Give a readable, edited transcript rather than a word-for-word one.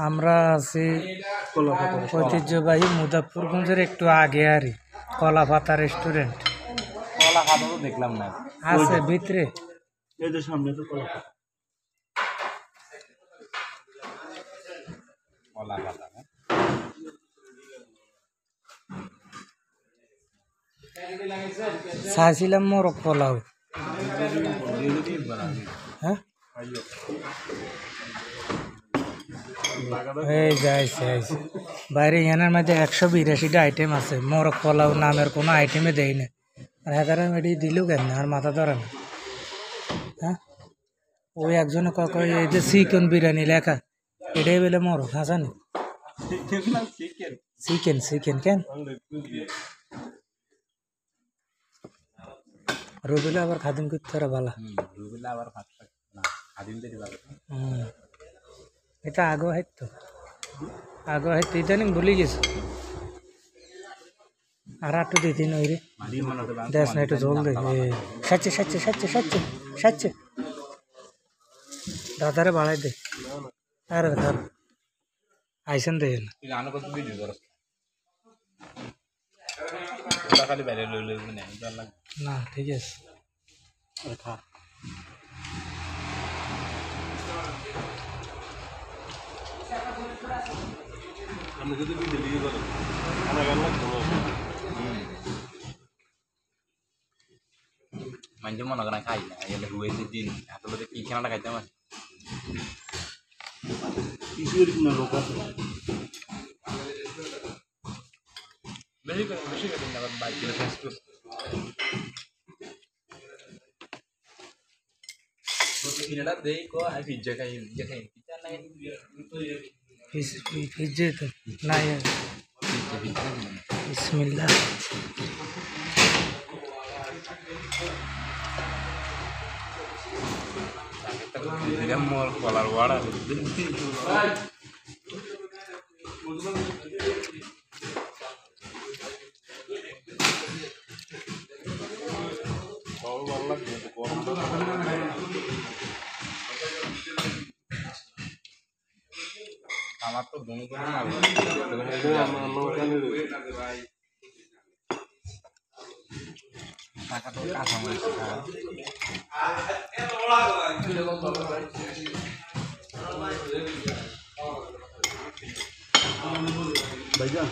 আমরা আছি ঐতিহ্যবাহী মুজাফফরগঞ্জের একটু আগে আরই কলাপাতা রেস্টুরেন্ট। কলাপাতা তো দেখলাম না, আছে ভিতরে, এই যে সামনে তো কলাপাতা। চাইছিলাম মোরগ পোলাও। হ্যাঁ এই যাইছে বাইরে এনার মধ্যে 182টা আইটেম আছে, মোরগ পোলাও নামের কোনো আইটেমে দেয় না। আর হাজার এটি দিল কেন আর মাথা ধরে না। হ্যাঁ ওই একজনে কয় এই যে চিকেন বিরিয়ানি লেখা, এটাই বলে মোরগ হাসানি চিকেন চিকেন কেন রবিলে আবার খাদিম করতে পারে ভালো। এটা আগো হাইতো ইদানিং ভুলে গেছে। আর একটু দিতি নই রে দেশ না, একটু জল দে। সাচ্ছে সাচ্ছে সাচ্ছে সাচ্ছে সাচ্ছে দাদারে বাড়াই দে। আরে ধর আইসেন দে না, ঠিক আছে। আমি যদি দিল্লি করি আমার গান মাঝে মনে করেন খাই না, এলে হুয়েছে দিন আসলে কি খেলাটা খাইতে আমার কিছুর না লোক আছে বেশি করে না বাইক দিয়ে ফাস্ট ফুড তো কিনাটা দেই কো আই পিজ্জা খাই পিজ্জা না পিজ্জা তো না বিসমিল্লাহ। মোর কলার ওয়াড়া আমার তো টাকা তো কাঁচা মরিচ ভাইজান